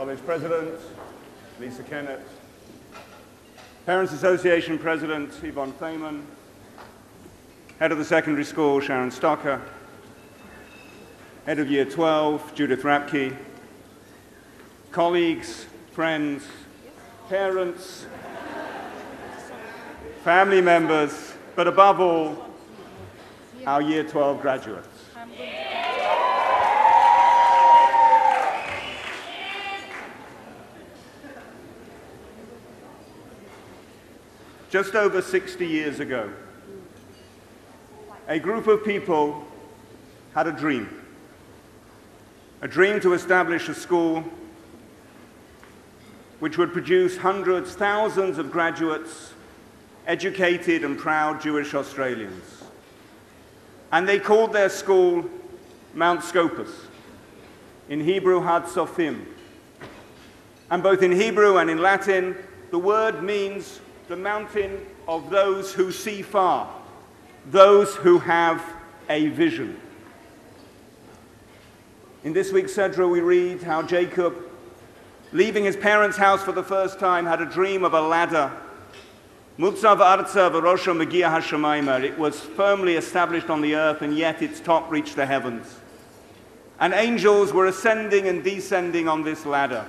College President, Lisa Kennard, Parents Association President, Yvonne Thaman, Head of the Secondary School, Sharon Stocker, Head of Year 12, Judith Rapke, colleagues, friends, parents, family members, but above all, our Year 12 graduates. Just over 60 years ago, a group of people had a dream to establish a school which would produce hundreds, thousands of graduates, educated and proud Jewish Australians. And they called their school Mount Scopus, in Hebrew Had Sophim. And both in Hebrew and in Latin, the word means the mountain of those who see far, those who have a vision. In this week's Sedra, we read how Jacob, leaving his parents' house for the first time, had a dream of a ladder. Mutzav arza v'rosho megia hashamayma. It was firmly established on the earth, and yet its top reached the heavens. And angels were ascending and descending on this ladder.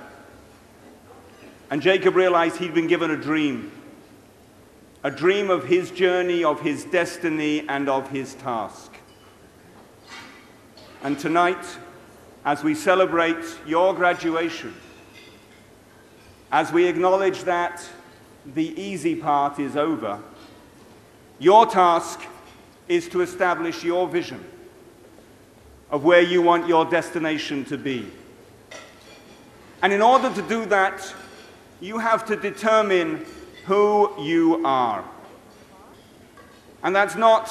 And Jacob realized he'd been given a dream of his journey, of his destiny, and of his task. And tonight, as we celebrate your graduation, as we acknowledge that the easy part is over, your task is to establish your vision of where you want your destination to be. And in order to do that, you have to determine who you are. And that's not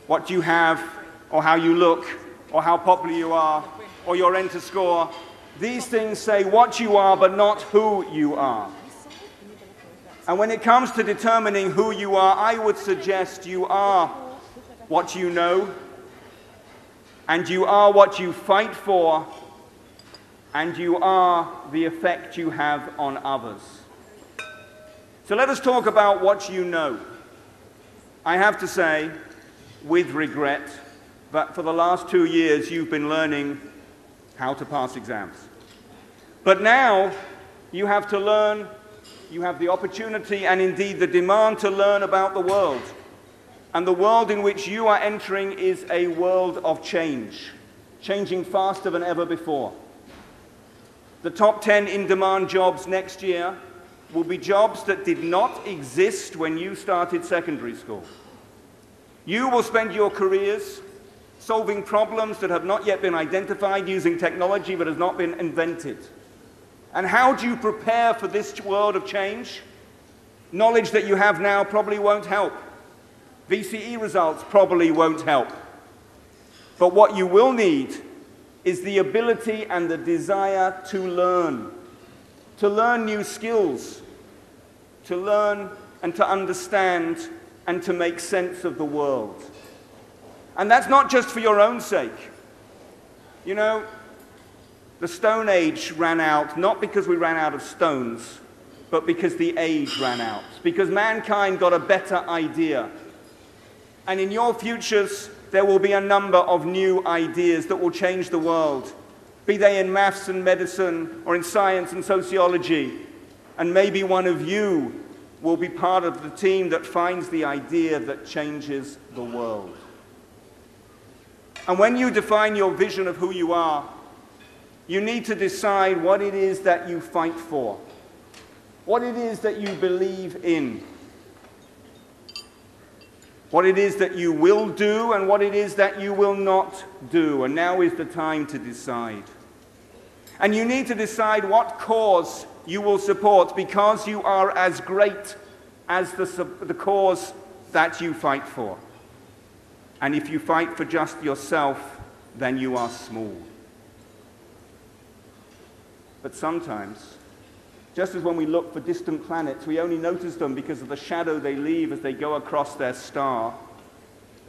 what you have, or how you look, or how popular you are, or your enter score. These things say what you are, but not who you are. And when it comes to determining who you are, I would suggest you are what you know, and you are what you fight for, and you are the effect you have on others. So let us talk about what you know. I have to say, with regret, that for the last 2 years you've been learning how to pass exams. But now you have to learn, you have the opportunity and indeed the demand to learn about the world. And the world in which you are entering is a world of change, changing faster than ever before. The top 10 in-demand jobs next year will be jobs that did not exist when you started secondary school. You will spend your careers solving problems that have not yet been identified, using technology that has not been invented. And how do you prepare for this world of change? Knowledge that you have now probably won't help. VCE results probably won't help. But what you will need is the ability and the desire to learn new skills, to learn and to understand and to make sense of the world. And that's not just for your own sake. You know, the Stone Age ran out, not because we ran out of stones, but because the age ran out, because mankind got a better idea. And in your futures, there will be a number of new ideas that will change the world, be they in maths and medicine or in science and sociology. And maybe one of you will be part of the team that finds the idea that changes the world. And when you define your vision of who you are, you need to decide what it is that you fight for, what it is that you believe in, what it is that you will do and what it is that you will not do. And now is the time to decide. And you need to decide what cause you will support, because you are as great as the cause that you fight for. And if you fight for just yourself, then you are small. But sometimes, just as when we look for distant planets, we only notice them because of the shadow they leave as they go across their star.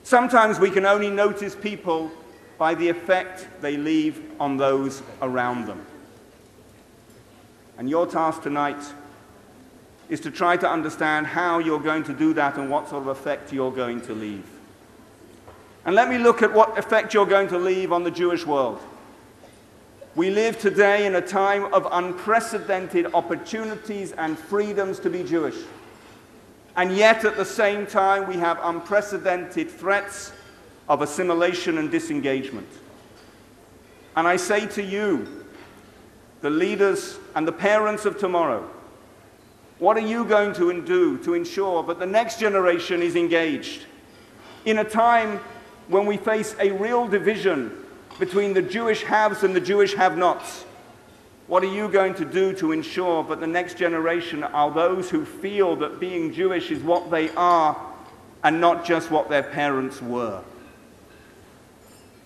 Sometimes we can only notice people by the effect they leave on those around them. And your task tonight is to try to understand how you're going to do that and what sort of effect you're going to leave. And let me look at what effect you're going to leave on the Jewish world. We live today in a time of unprecedented opportunities and freedoms to be Jewish. And yet, at the same time, we have unprecedented threats of assimilation and disengagement. And I say to you, the leaders and the parents of tomorrow, what are you going to do to ensure that the next generation is engaged? In a time when we face a real division between the Jewish haves and the Jewish have-nots, what are you going to do to ensure that the next generation are those who feel that being Jewish is what they are and not just what their parents were?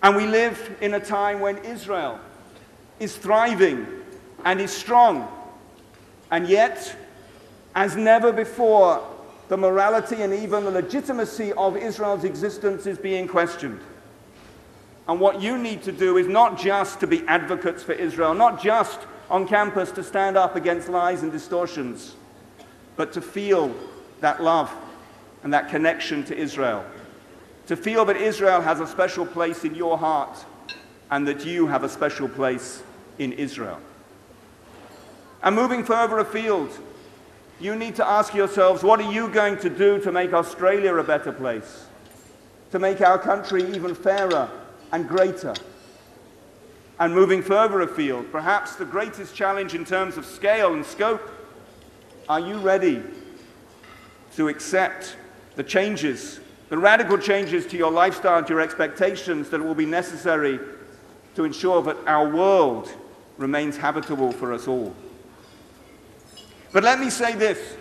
And we live in a time when Israel is thriving and is strong, and yet, as never before, the morality and even the legitimacy of Israel's existence is being questioned. And what you need to do is not just to be advocates for Israel, not just on campus to stand up against lies and distortions, but to feel that love and that connection to Israel. To feel that Israel has a special place in your heart and that you have a special place in Israel. And moving further afield, you need to ask yourselves, what are you going to do to make Australia a better place? To make our country even fairer and greater? And moving further afield, perhaps the greatest challenge in terms of scale and scope, are you ready to accept the changes, the radical changes to your lifestyle and to your expectations that will be necessary to ensure that our world remains habitable for us all? But let me say this.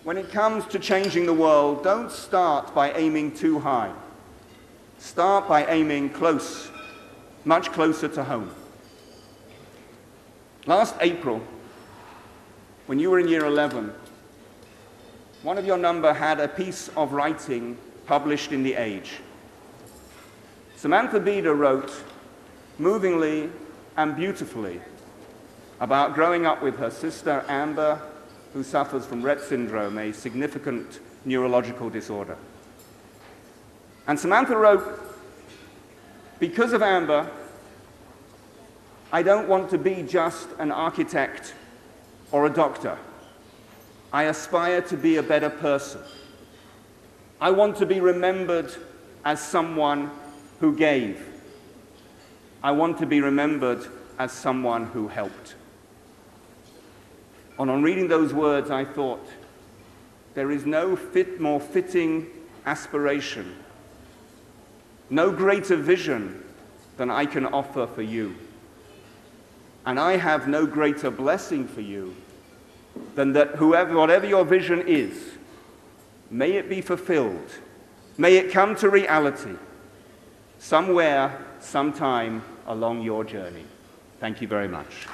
When it comes to changing the world, don't start by aiming too high. Start by aiming close, much closer to home. Last April, when you were in year 11, one of your number had a piece of writing published in The Age. Samantha Beda wrote, movingly and beautifully, about growing up with her sister Amber, who suffers from Rett syndrome, a significant neurological disorder. And Samantha wrote, because of Amber, I don't want to be just an architect or a doctor. I aspire to be a better person. I want to be remembered as someone who gave. I want to be remembered as someone who helped. And on reading those words, I thought, there is no more fitting aspiration, no greater vision than I can offer for you. And I have no greater blessing for you than that whatever your vision is, may it be fulfilled, may it come to reality somewhere, sometime along your journey. Thank you very much.